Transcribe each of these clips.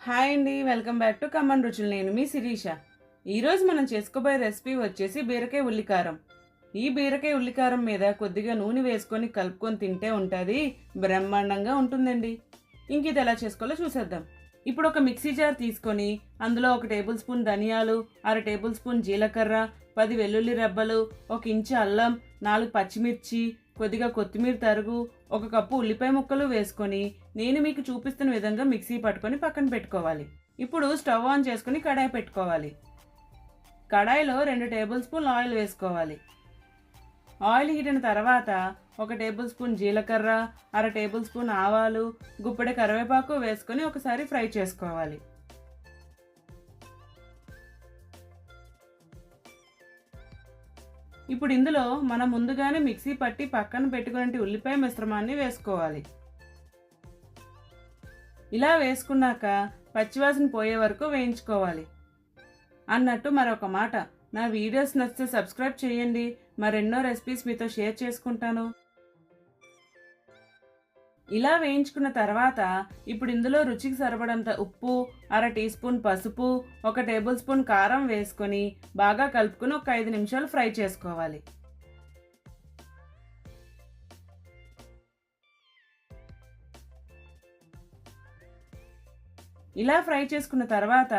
Hi అండి, welcome back to common రుచులు. నేను మీ శిరీష. ఈరోజు మనం చేసుకోబోయే రెసిపీ వచ్చేసి బీరకాయ ఉల్లికారం. ఈ బీరకాయ ఉల్లికారం మీద కొద్దిగా నూనె వేసుకొని కలుపుకొని తింటే ఉంటుంది, బ్రహ్మాండంగా ఉంటుందండి. ఇంక ఇది ఎలా చేసుకోవాలో చూసేద్దాం. ఇప్పుడు ఒక మిక్సీ జార్ తీసుకొని అందులో 1 టేబుల్ స్పూన్ ధనియాలు, 1/2 టేబుల్ స్పూన్ జీలకర్ర, 10 వెల్లుల్లి రెబ్బలు, 1 ఇంచు అల్లం, 4 పచ్చిమిర్చి, కొద్దిగా కొత్తిమీర తరుగు, 1 కప్పు ఉల్లిపాయ ముక్కలు వేసుకొని నేను మీకు చూపిస్తున్న విధంగా మిక్సీ పట్టుకొని పక్కన పెట్టుకోవాలి. ఇప్పుడు స్టవ్ ఆన్ చేసుకుని కడాయి పెట్టుకోవాలి. కడాయిలో 2 టేబుల్ స్పూన్ ఆయిల్ వేసుకోవాలి. ఆయిల్ హీట్ అయిన తర్వాత 1 టేబుల్ స్పూన్ జీలకర్ర, 1/2 టేబుల్ స్పూన్ ఆవాలు, గుప్పెడు కరివేపాకు వేసుకొని ఒకసారి ఫ్రై చేసుకోవాలి. ఇప్పుడు ఇందులో మనం ముందుగానే మిక్సీ పట్టి పక్కన పెట్టుకునే ఉల్లిపాయ మిశ్రమాన్ని వేసుకోవాలి. ఇలా వేసుకున్నాక పచ్చివాసన పోయే వరకు వేయించుకోవాలి. అన్నట్టు మరొక మాట, నా వీడియోస్ నచ్చితే సబ్స్క్రైబ్ చేయండి. మరెన్నో రెసిపీస్ మీతో షేర్ చేసుకుంటాను. ఇలా వేయించుకున్న తర్వాత ఇప్పుడు ఇందులో రుచికి సరిపడంత ఉప్పు, 1/2 టీ స్పూన్ పసుపు, 1 టేబుల్ స్పూన్ కారం వేసుకొని బాగా కలుపుకొని ఒక 5 నిమిషాలు ఫ్రై చేసుకోవాలి. ఇలా ఫ్రై చేసుకున్న తర్వాత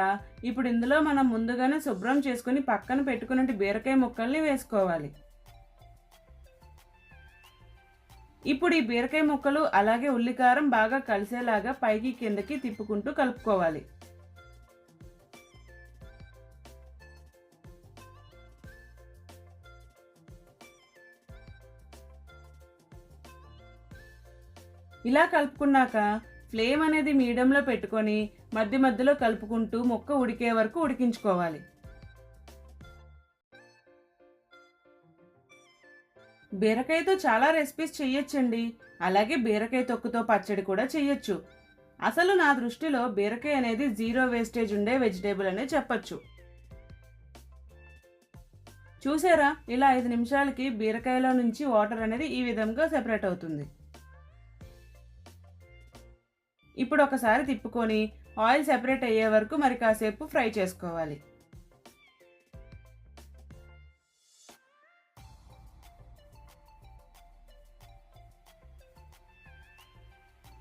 ఇప్పుడు ఇందులో మనం ముందుగానే శుభ్రం చేసుకుని పక్కన పెట్టుకున్న బీరకాయ ముక్కల్ని వేసుకోవాలి. ఇప్పుడు ఈ బీరకాయ ముక్కలు అలాగే ఉల్లికారం బాగా కలిసేలాగా పైకి కిందకి తిప్పుకుంటూ కలుపుకోవాలి. ఇలా కలుపుకున్నాక ఫ్లేమ్ అనేది మీడియంలో పెట్టుకొని మధ్య మధ్యలో కలుపుకుంటూ ముక్క ఉడికే వరకు ఉడికించుకోవాలి. బీరకాయతో చాలా రెసిపీస్ చెయ్యొచ్చండి. అలాగే బీరకాయ తొక్కుతో పచ్చడి కూడా చెయ్యొచ్చు. అసలు నా దృష్టిలో బీరకాయ అనేది జీరో వేస్టేజ్ ఉండే వెజిటేబుల్ అనే చెప్పచ్చు. చూసారా, ఇలా 5 నిమిషాలకి బీరకాయలో నుంచి వాటర్ అనేది ఈ విధంగా సెపరేట్ అవుతుంది. ఇప్పుడు ఒకసారి తిప్పుకొని ఆయిల్ సెపరేట్ అయ్యే వరకు మరి కాసేపు ఫ్రై చేసుకోవాలి.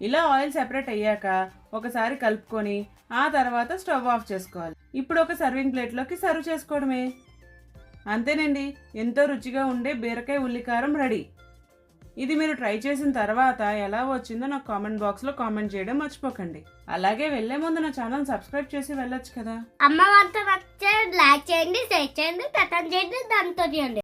ఇలా ఆయిల్ సెపరేట్ అయ్యాక ఒకసారి కలుపుకొని ఆ తర్వాత స్టవ్ ఆఫ్ చేసుకోవాలి. ఇప్పుడు ఒక సర్వింగ్ ప్లేట్లోకి సర్వ్ చేసుకోవడమే. అంతేనండి, ఎంతో రుచిగా ఉండే బీరకాయ ఉల్లికారం రెడీ. ఇది మీరు ట్రై చేసిన తర్వాత ఎలా వచ్చిందో నాకు కామెంట్ బాక్స్లో కామెంట్ చేయడం మర్చిపోకండి. అలాగే వెళ్లే ముందు నా ఛానల్ సబ్స్క్రైబ్ చేసి వెళ్ళొచ్చు కదా. అమ్మ వంట లైక్ చేయండి, షేర్ చేయండి, చేయండి, దాంతో చేయండి.